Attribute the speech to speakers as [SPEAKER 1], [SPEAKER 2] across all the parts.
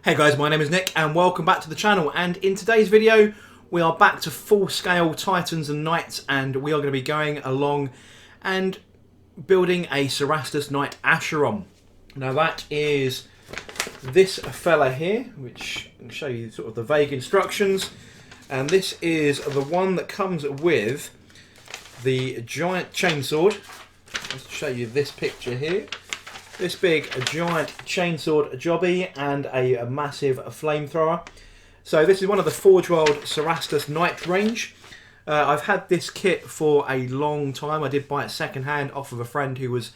[SPEAKER 1] Hey guys, my name is Nick and welcome back to the channel, and in today's video we are back to full scale Titans and Knights, and we are going to be going along and building a Cerastus Knight Acheron. Now that is this fella here, which I'll show you sort of the vague instructions, and this is the one that comes with the giant chainsword. Let's show you this picture here. This big giant chainsword jobby and a massive flamethrower. So this is one of the Forgeworld Cerastus Knight range. I've had this kit for a long time. I did buy it second hand off of a friend who was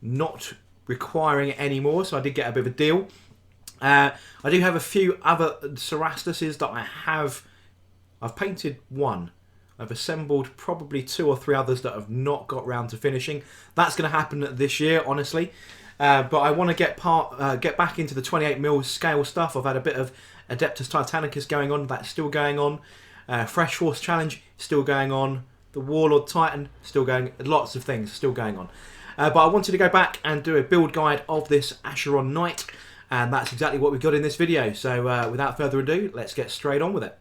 [SPEAKER 1] not requiring it anymore, so I did get a bit of a deal. I do have a few other Cerastuses that I've painted one. I've assembled probably 2 or 3 others that have not got round to finishing. That's going to happen this year, honestly. But I want to get back into the 28mm scale stuff. I've had a bit of Adeptus Titanicus going on. That's still going on. Fresh Force Challenge still going on. The Warlord Titan still going. Lots of things still going on. But I wanted to go back and do a build guide of this Acheron Knight, and that's exactly what we've got in this video. So without further ado, let's get straight on with it.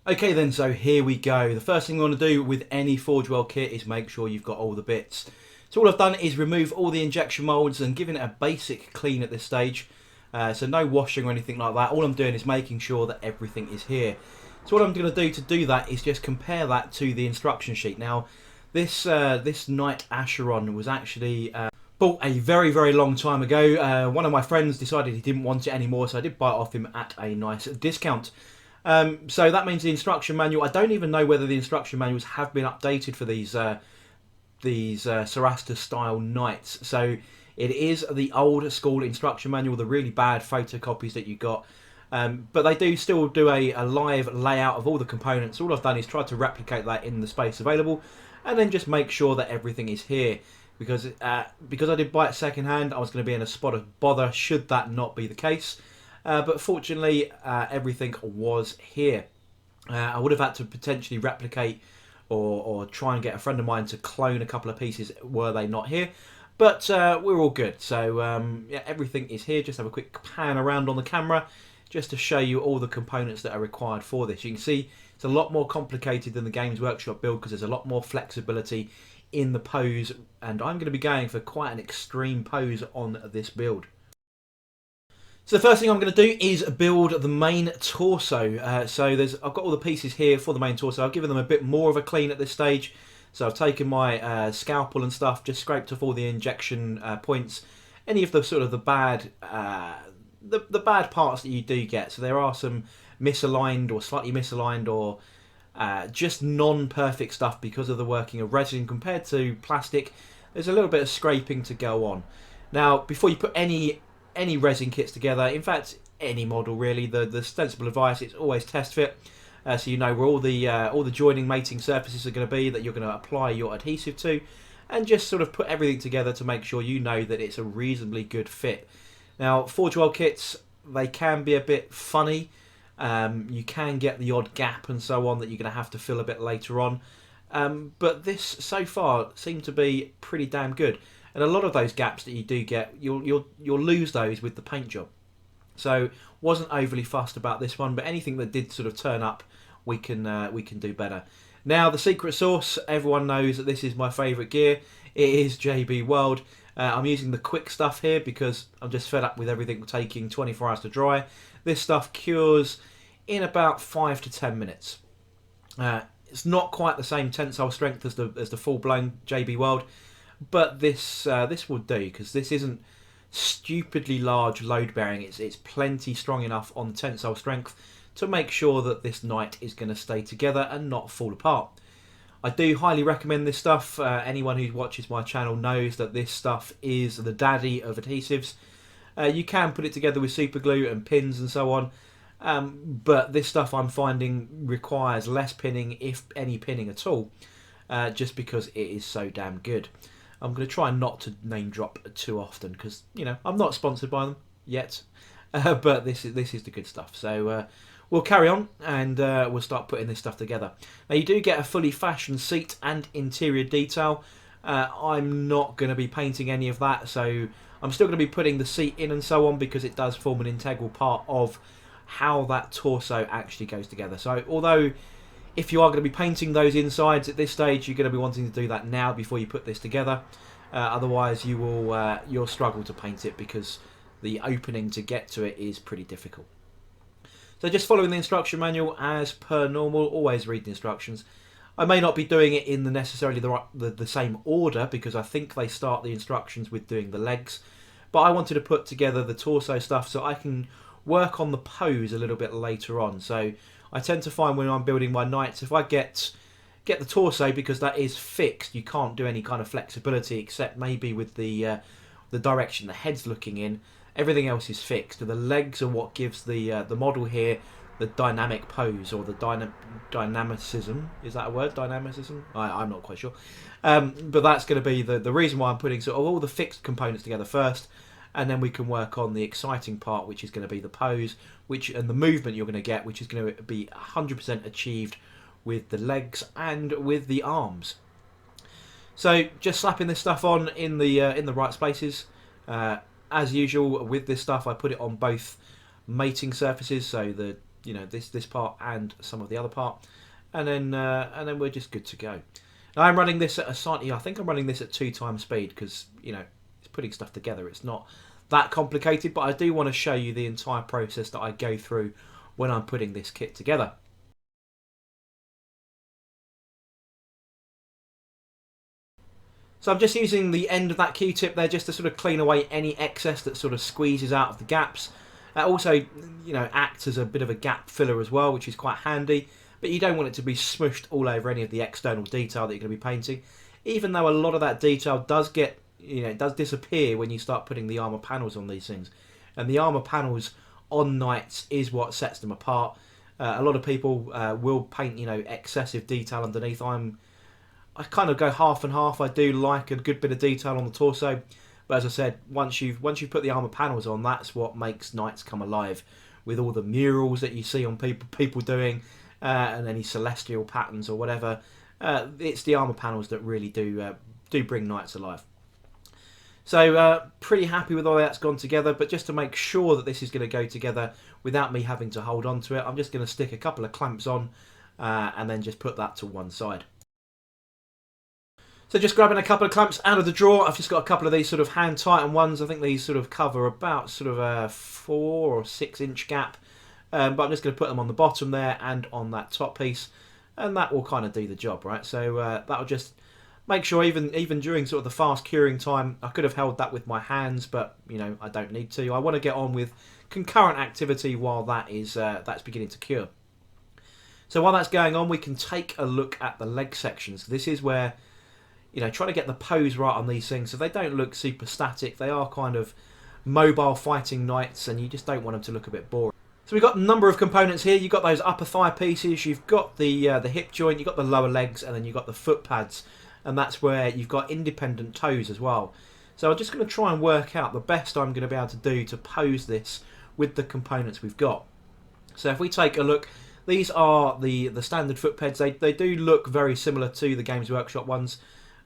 [SPEAKER 1] Okay then, so here we go. The first thing you want to do with any Forgeworld kit is make sure you've got all the bits. So all I've done is remove all the injection moulds and giving it a basic clean at this stage. So no washing or anything like that. All I'm doing is making sure that everything is here. So what I'm going to do that is just compare that to the instruction sheet. Now this Knight Acheron was actually bought a very long time ago. One of my friends decided he didn't want it anymore, so I did buy it off him at a nice discount. So that means the instruction manual, I don't even know whether the instruction manuals have been updated for these Cerastus style knights. So it is the old school instruction manual, the really bad photocopies that you got. But they do still do a live layout of all the components. All I've done is try to replicate that in the space available, and then just make sure that everything is here. Because I did buy it second hand, I was going to be in a spot of bother should that not be the case. But fortunately, everything was here. I would have had to potentially replicate or try and get a friend of mine to clone a couple of pieces were they not here. But we're all good. So yeah, everything is here. Just have a quick pan around on the camera just to show you all the components that are required for this. You can see it's a lot more complicated than the Games Workshop build because there's a lot more flexibility in the pose. And I'm going to be going for quite an extreme pose on this build. So the first thing I'm going to do is build the main torso. I've got all the pieces here for the main torso. I've given them a bit more of a clean at this stage. So I've taken my scalpel and stuff, just scraped off all the injection points, any of the sort of the bad parts that you do get. So there are some misaligned or slightly misaligned or just non-perfect stuff because of the working of resin compared to plastic. There's a little bit of scraping to go on. Now, before you put any resin kits together, in fact any model really, the sensible advice is always test fit, so you know where all the joining mating surfaces are going to be that you're going to apply your adhesive to, and just sort of put everything together to make sure you know that it's a reasonably good fit. Now Forgeworld kits, they can be a bit funny. You can get the odd gap and so on that you're going to have to fill a bit later on, but this so far seemed to be pretty damn good. And a lot of those gaps that you do get, you'll lose those with the paint job. So wasn't overly fussed about this one, but anything that did sort of turn up, we can do better. Now the secret sauce, everyone knows that this is my favourite gear. It is JB World. I'm using the quick stuff here because I'm just fed up with everything taking 24 hours to dry. This stuff cures in about 5 to 10 minutes. It's not quite the same tensile strength as the full-blown JB World. But this will do because this isn't stupidly large load bearing. It's plenty strong enough on tensile strength to make sure that this knight is going to stay together and not fall apart. I do highly recommend this stuff. Anyone who watches my channel knows that this stuff is the daddy of adhesives. You can put it together with super glue and pins and so on, but this stuff I'm finding requires less pinning, if any pinning at all, just because it is so damn good. I'm going to try not to name drop too often because, you know, I'm not sponsored by them yet, but this is the good stuff. So we'll carry on and we'll start putting this stuff together. Now you do get a fully fashioned seat and interior detail. I'm not going to be painting any of that, so I'm still going to be putting the seat in and so on, because it does form an integral part of how that torso actually goes together. So although if you are going to be painting those insides at this stage, you're going to be wanting to do that now before you put this together. Otherwise you'll struggle to paint it, because the opening to get to it is pretty difficult. So just following the instruction manual as per normal. Always read the instructions. I may not be doing it in necessarily the same order, because I think they start the instructions with doing the legs. But I wanted to put together the torso stuff so I can work on the pose a little bit later on. So I tend to find when I'm building my knights, if I get the torso, because that is fixed, you can't do any kind of flexibility except maybe with the direction the head's looking in. Everything else is fixed. And the legs are what gives the model here the dynamic pose, or the dynamicism. Is that a word? Dynamicism? I'm not quite sure. But that's going to be the reason why I'm putting sort of all the fixed components together first, and then we can work on the exciting part, which is going to be the pose, and the movement you're going to get, which is going to be 100% achieved with the legs and with the arms. So just slapping this stuff on in the right spaces. As usual with this stuff, I put it on both mating surfaces, so this part and some of the other part, and then we're just good to go. Now I'm running this at I think I'm running this at 2 times speed, because it's putting stuff together. It's not that complicated, but I do want to show you the entire process that I go through when I'm putting this kit together. So I'm just using the end of that Q-tip there just to sort of clean away any excess that sort of squeezes out of the gaps. Also, acts as a bit of a gap filler as well, which is quite handy. But you don't want it to be smushed all over any of the external detail that you're going to be painting. Even though a lot of that detail does get, it does disappear when you start putting the armour panels on these things. And the armour panels on knights is what sets them apart. A lot of people will paint, excessive detail underneath. I kind of go half and half. I do like a good bit of detail on the torso, but as I said, once you've put the armour panels on, that's what makes knights come alive, with all the murals that you see on people doing, and any celestial patterns or whatever. It's the armour panels that really do bring knights alive. So pretty happy with all that's gone together, but just to make sure that this is going to go together without me having to hold on to it, I'm just going to stick a couple of clamps on and then just put that to one side. So just grabbing a couple of clamps out of the drawer, I've just got a couple of these sort of hand tighten ones. I think these sort of cover about sort of a 4 or 6 inch gap, but I'm just going to put them on the bottom there and on that top piece, and that will kind of do the job, right? So that'll just make sure even during sort of the fast curing time, I could have held that with my hands, but I don't need to. I want to get on with concurrent activity while that's beginning to cure. So while that's going on, we can take a look at the leg sections. This is where trying to get the pose right on these things so they don't look super static. They are kind of mobile fighting knights, and you just don't want them to look a bit boring. So we've got a number of components here. You've got those upper thigh pieces, you've got the hip joint, you've got the lower legs, and then you've got the foot pads, and that's where you've got independent toes as well. So I'm just going to try and work out the best I'm going to be able to do to pose this with the components we've got. So if we take a look, these are the standard foot pads. They do look very similar to the Games Workshop ones.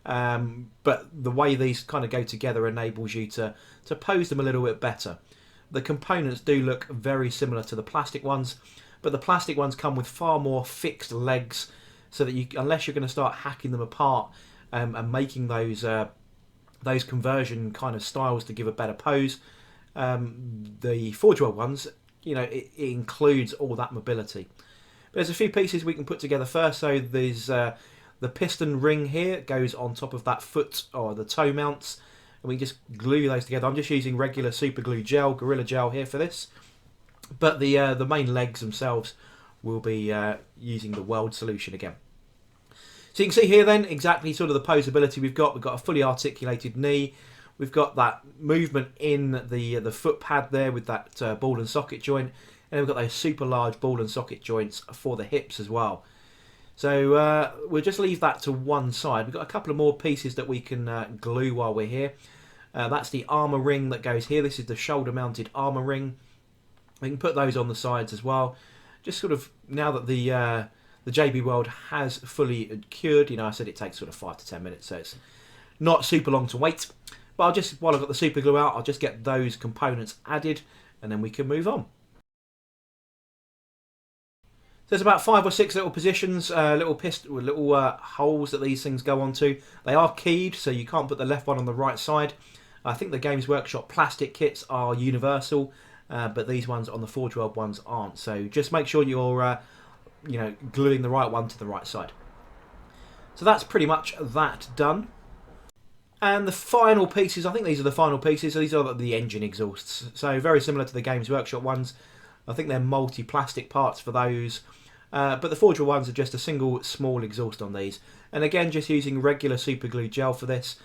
[SPEAKER 1] But the way these kind of go together enables you to pose them a little bit better. The components do look very similar to the plastic ones, but the plastic ones come with far more fixed legs, so that unless you're going to start hacking them apart and making those conversion kind of styles to give a better pose, the Forgeworld ones, it includes all that mobility. But there's a few pieces we can put together first. So there's the piston ring here goes on top of that foot or the toe mounts, and we just glue those together. I'm just using regular super glue gel, Gorilla Gel here for this, but the main legs themselves will be using the Weld solution again. So you can see here then exactly sort of the posability we've got. We've got a fully articulated knee. We've got that movement in the foot pad there with that ball and socket joint, and we've got those super large ball and socket joints for the hips as well. So we'll just leave that to one side. We've got a couple of more pieces that we can glue while we're here. That's the armour ring that goes here. This is the shoulder mounted armour ring. We can put those on the sides as well. just sort of now that the JB World has fully cured, I said it takes sort of 5 to 10 minutes, so it's not super long to wait. But I'll just, while I've got the super glue out, I'll just get those components added, and then we can move on. There's about 5 or 6 little positions, little holes that these things go onto. They are keyed, so you can't put the left one on the right side. I think the Games Workshop plastic kits are universal, but these ones on the Forgeworld ones aren't. So just make sure you're, gluing the right one to the right side. So that's pretty much that done. And the final pieces, I think these are the final pieces. These are the engine exhausts. So very similar to the Games Workshop ones. I think they're multi-plastic parts for those. But the Forgeworld ones are just a single small exhaust on these. And again, just using regular super glue gel for this.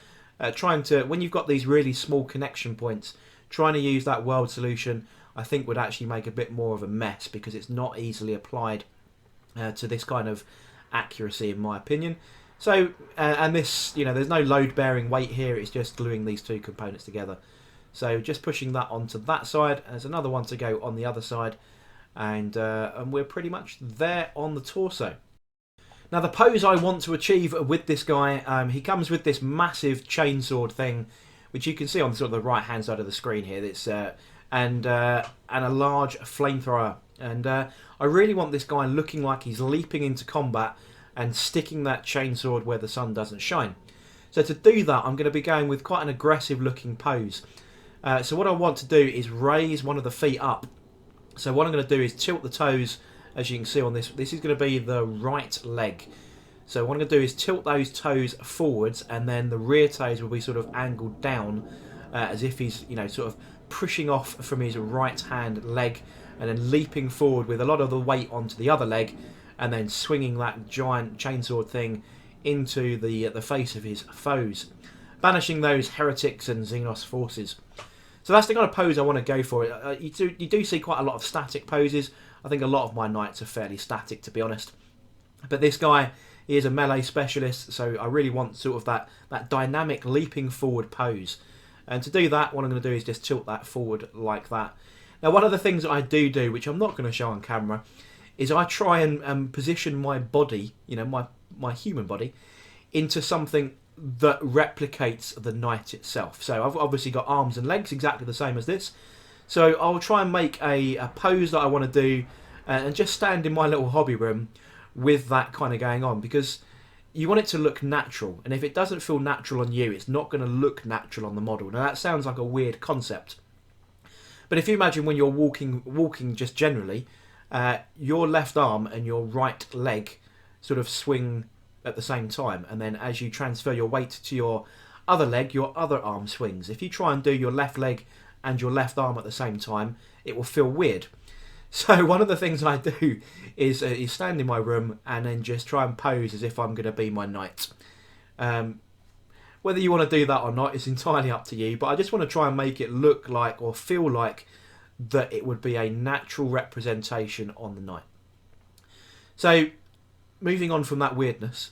[SPEAKER 1] Trying to, when you've got these really small connection points, trying to use that weld solution, I think would actually make a bit more of a mess because it's not easily applied to this kind of accuracy, in my opinion. So, and this, there's no load-bearing weight here. It's just gluing these two components together. So just pushing that onto that side. There's another one to go on the other side. And we're pretty much there on the torso. Now the pose I want to achieve with this guy, he comes with this massive chainsword thing, which you can see on sort of the right-hand side of the screen here. It's and a large flamethrower. And I really want this guy looking like he's leaping into combat and sticking that chainsword where the sun doesn't shine. So to do that, I'm going to be going with quite an aggressive looking pose. So what I want to do is raise one of the feet up. So what I'm going to do is tilt the toes, as you can see on this. This is going to be the right leg. So what I'm going to do is tilt those toes forwards, and then the rear toes will be sort of angled down, as if he's, sort of pushing off from his right hand leg, and then leaping forward with a lot of the weight onto the other leg, and then swinging that giant chainsword thing into the face of his foes, banishing those heretics and Xenos forces. So that's the kind of pose I want to go for. You do see quite a lot of static poses. I think a lot of my knights are fairly static, to be honest. But this guy, he is a melee specialist, so I really want sort of that dynamic leaping forward pose. And to do that, what I'm going to do is just tilt that forward like that. Now, one of the things that I do, which I'm not going to show on camera, is I try and position my body, my human body, into something that replicates the knight itself. So I've obviously got arms and legs exactly the same as this. So I'll try and make a pose that I want to do and just stand in my little hobby room with that kind of going on, because you want it to look natural, and if it doesn't feel natural on you, it's not going to look natural on the model. Now that sounds like a weird concept, but if you imagine when you're walking just generally, your left arm and your right leg sort of swing at the same time, and then as you transfer your weight to your other leg, your other arm swings. If you try and do your left leg and your left arm at the same time, it will feel weird. So one of the things I do is stand in my room and then just try and pose as if I'm going to be my knight. Whether you want to do that or not is entirely up to you, but I just want to try and make it look like or feel like that it would be a natural representation on the knight. So moving on from that weirdness,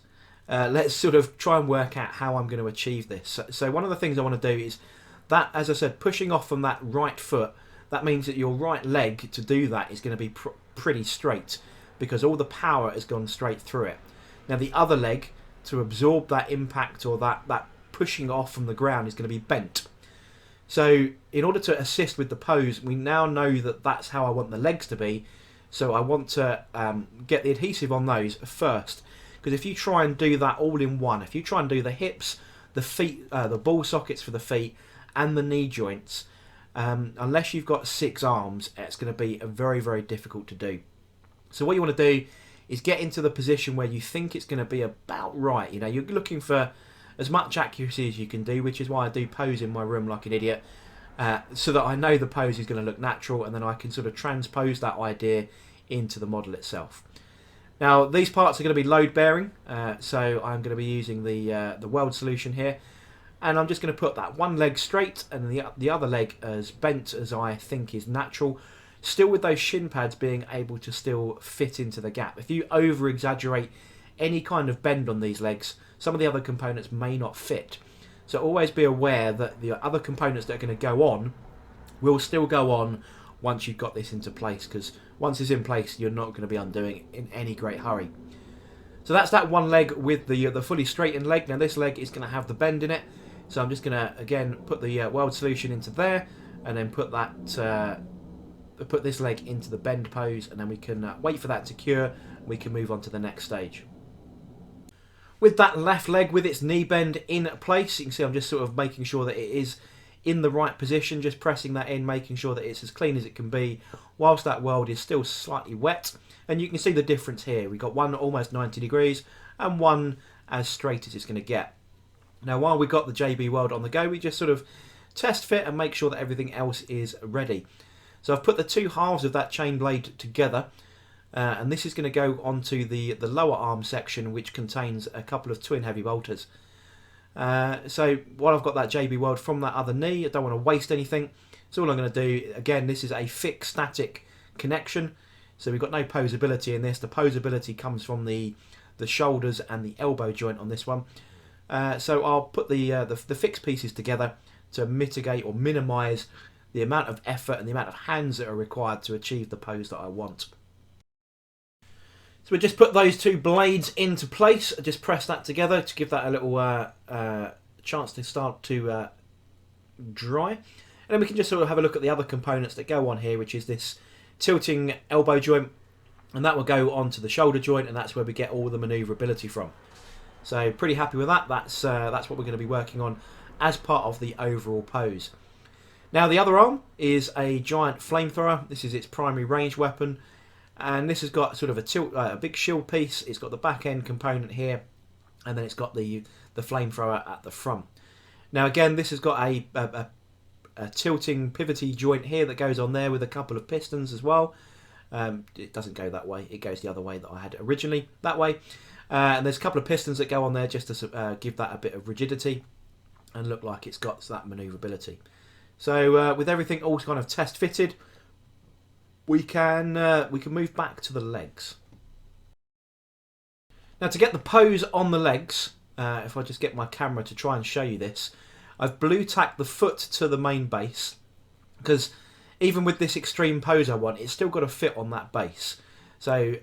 [SPEAKER 1] let's sort of try and work out how I'm going to achieve this. So one of the things I want to do is that, as I said, pushing off from that right foot. That means that your right leg to do that is going to be pretty straight, because all the power has gone straight through it. Now the other leg, to absorb that impact or that pushing off from the ground, is going to be bent. So in order to assist with the pose, we now know that that's how I want the legs to be. So I want to get the adhesive on those first, because if you try and do that all in one, if you try and do the hips, the feet, the ball sockets for the feet, and the knee joints, unless you've got 6 arms, it's going to be very, very difficult to do. So what you want to do is get into the position where you think it's going to be about right. You're looking for as much accuracy as you can do, which is why I do pose in my room like an idiot, so that I know the pose is going to look natural, and then I can sort of transpose that idea into the model itself. Now these parts are going to be load bearing, so I'm going to be using the weld solution here. And I'm just going to put that one leg straight and the other leg as bent as I think is natural, still with those shin pads being able to still fit into the gap. If you over exaggerate any kind of bend on these legs, some of the other components may not fit. So always be aware that the other components that are going to go on will still go on once you've got this into place, because once it's in place you're not going to be undoing it in any great hurry. So that's that one leg with the fully straightened leg. Now this leg is going to have the bend in it, so I'm just going to again put the weld solution into there, and then put this leg into the bend pose, and then we can wait for that to cure. We can move on to the next stage. With that left leg with its knee bend in place, you can see I'm just sort of making sure that it is in the right position, just pressing that in, making sure that it's as clean as it can be whilst that weld is still slightly wet. And you can see the difference here. We've got one almost 90 degrees and one as straight as it's going to get. Now while we've got the JB weld on the go, we just sort of test fit and make sure that everything else is ready. So I've put the two halves of that chain blade together, and this is going to go onto the lower arm section, which contains a couple of twin heavy bolters. So while I've got that JB weld from that other knee, I don't want to waste anything. So all I'm going to do, again, this is a fixed static connection, so we've got no posability in this. The posability comes from the shoulders and the elbow joint on this one. So I'll put the fixed pieces together to mitigate or minimise the amount of effort and the amount of hands that are required to achieve the pose that I want. So we just put those two blades into place. I just press that together to give that a little chance to start to dry. And then we can just sort of have a look at the other components that go on here, which is this tilting elbow joint, and that will go onto the shoulder joint, and that's where we get all the manoeuvrability from. So pretty happy with that. That's what we're going to be working on as part of the overall pose. Now the other arm is a giant flamethrower. This is its primary range weapon, and this has got sort of a big shield piece. It's got the back end component here, and then it's got the flamethrower at the front. Now again, this has got a tilting pivoty joint here that goes on there with a couple of pistons as well. It doesn't go that way, it goes the other way that I had originally, that way. And there's a couple of pistons that go on there just to give that a bit of rigidity and look like it's got that manoeuvrability. So with everything all kind of test fitted, we can move back to the legs. Now to get the pose on the legs, if I just get my camera to try and show you this, I've blue tacked the foot to the main base, because even with this extreme pose I want, it's still got to fit on that base. So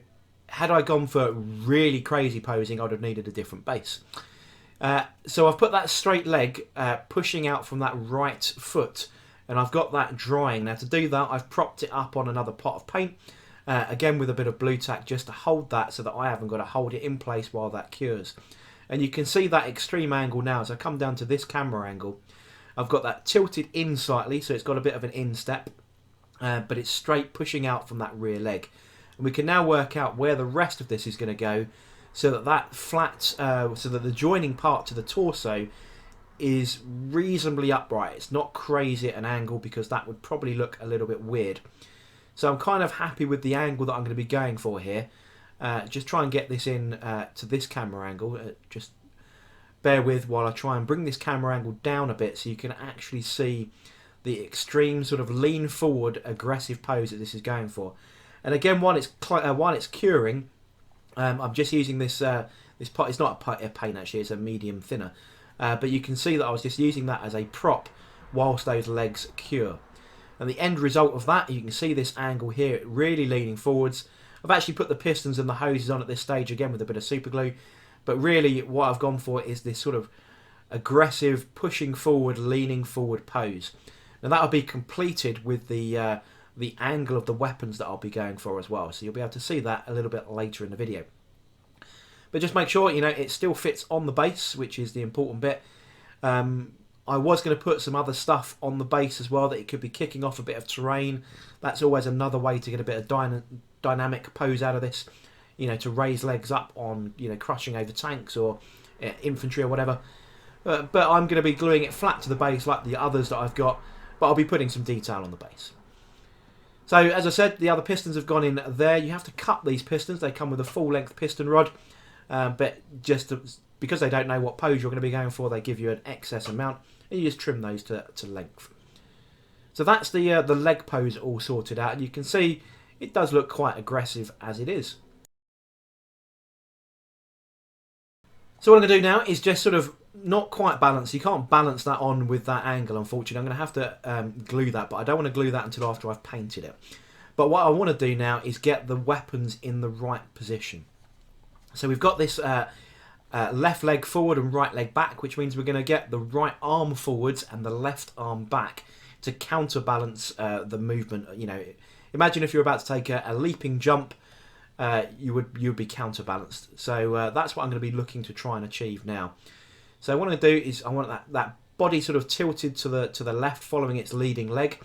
[SPEAKER 1] had I gone for really crazy posing, I'd have needed a different base. So I've put that straight leg pushing out from that right foot, and I've got that drying. Now to do that, I've propped it up on another pot of paint, again with a bit of blue tack just to hold that, so that I haven't got to hold it in place while that cures. And you can see that extreme angle now. As I come down to this camera angle, I've got that tilted in slightly, so it's got a bit of an instep, but it's straight pushing out from that rear leg. And we can now work out where the rest of this is going to go, so that that flat, so that the joining part to the torso is reasonably upright. It's not crazy at an angle, because that would probably look a little bit weird. So I'm kind of happy with the angle that I'm going to be going for here. Just try and get this in to this camera angle. Just bear with while I try and bring this camera angle down a bit, so you can actually see the extreme sort of lean forward aggressive pose that this is going for. And again, while it's curing, I'm just using this this pot. It's not a paint actually; it's a medium thinner. But you can see that I was just using that as a prop whilst those legs cure. And the end result of that, you can see this angle here, really leaning forwards. I've actually put the pistons and the hoses on at this stage again with a bit of super glue, but really what I've gone for is this sort of aggressive, pushing forward, leaning forward pose. Now that'll be completed with the angle of the weapons that I'll be going for as well, so you'll be able to see that a little bit later in the video. But just make sure, you know, it still fits on the base, which is the important bit. I was going to put some other stuff on the base as well, that it could be kicking off a bit of terrain. That's always another way to get a bit of dynamic pose out of this, you know, to raise legs up on, you know, crushing over tanks or infantry or whatever. But I'm going to be gluing it flat to the base like the others that I've got, but I'll be putting some detail on the base. So as I said, the other pistons have gone in there. You have to cut these pistons. They come with a full length piston rod, but just because they don't know what pose you're going to be going for, they give you an excess amount, and you just trim those to length. So that's the leg pose all sorted out, and you can see it does look quite aggressive as it is. So what I'm going to do now is just sort of not quite balanced. You can't balance that on with that angle, unfortunately. I'm going to have to glue that, but I don't want to glue that until after I've painted it. But what I want to do now is get the weapons in the right position. So we've got this left leg forward and right leg back, which means we're going to get the right arm forwards and the left arm back to counterbalance the movement. You know, imagine if you're about to take a leaping jump, you would be counterbalanced. So that's what I'm going to be looking to try and achieve now. So what I'm going to do is I want that body sort of tilted to the left, following its leading leg,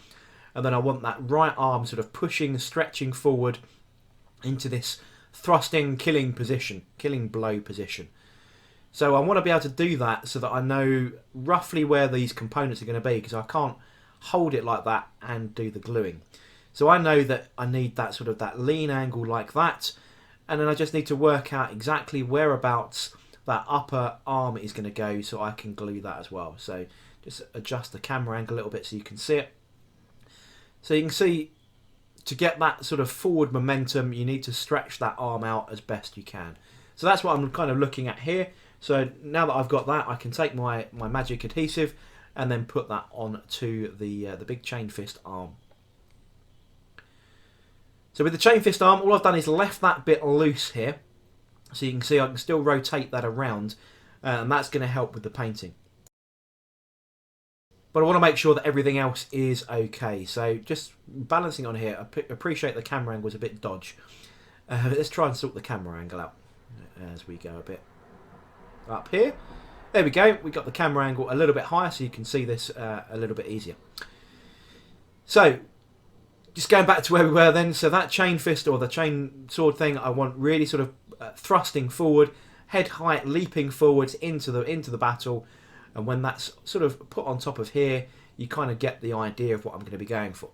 [SPEAKER 1] and then I want that right arm sort of pushing, stretching forward into this thrusting, killing blow position. So I want to be able to do that so that I know roughly where these components are going to be, because I can't hold it like that and do the gluing. So I know that I need that sort of that lean angle like that, and then I just need to work out exactly whereabouts that upper arm is going to go so I can glue that as well. So just adjust the camera angle a little bit so you can see it. So you can see, to get that sort of forward momentum, you need to stretch that arm out as best you can. So that's what I'm kind of looking at here. So now that I've got that, I can take my magic adhesive and then put that on to the big chain fist arm. So with the chain fist arm, all I've done is left that bit loose here. So you can see I can still rotate that around, and that's going to help with the painting. But I want to make sure that everything else is okay. So just balancing on here, I appreciate the camera angle is a bit dodge. Let's try and sort the camera angle out as we go a bit up here. There we go. We got the camera angle a little bit higher so you can see this a little bit easier. So just going back to where we were then. So that chain fist or the chain sword thing, I want really sort of thrusting forward, head height, leaping forwards into the battle. And when that's sort of put on top of here, you kind of get the idea of what I'm going to be going for.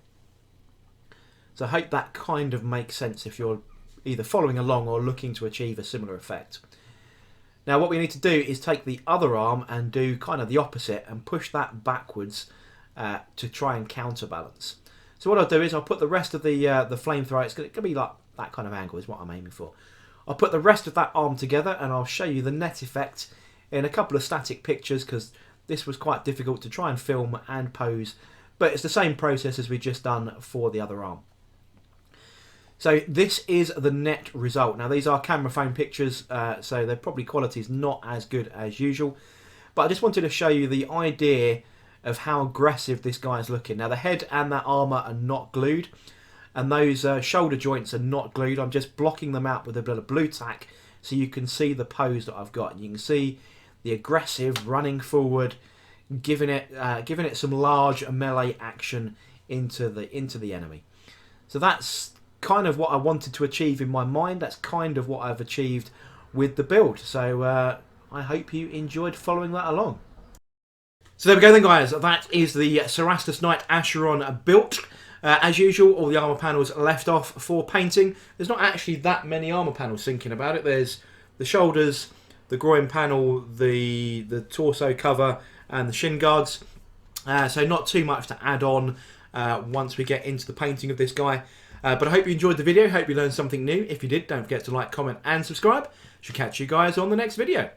[SPEAKER 1] So I hope that kind of makes sense if you're either following along or looking to achieve a similar effect. Now what we need to do is take the other arm and do kind of the opposite and push that backwards to try and counterbalance. So what I'll do is I'll put the rest of the flamethrower, it's going to be like that kind of angle is what I'm aiming for. I'll put the rest of that arm together and I'll show you the net effect in a couple of static pictures, because this was quite difficult to try and film and pose, but it's the same process as we just done for the other arm. So this is the net result. Now these are camera phone pictures, so their probably quality is not as good as usual, but I just wanted to show you the idea of how aggressive this guy is looking. Now the head and that armour are not glued, and those shoulder joints are not glued. I'm just blocking them out with a bit of blue tack so you can see the pose that I've got. And you can see the aggressive running forward, giving it some large melee action into the enemy. So that's kind of what I wanted to achieve in my mind. That's kind of what I've achieved with the build. So I hope you enjoyed following that along. So there we go then, guys. That is the Cerastus Knight Acheron built. As usual, all the armour panels left off for painting. There's not actually that many armour panels thinking about it. There's the shoulders, the groin panel, the torso cover, and the shin guards. So not too much to add on once we get into the painting of this guy. But I hope you enjoyed the video. Hope you learned something new. If you did, don't forget to like, comment, and subscribe. Should catch you guys on the next video.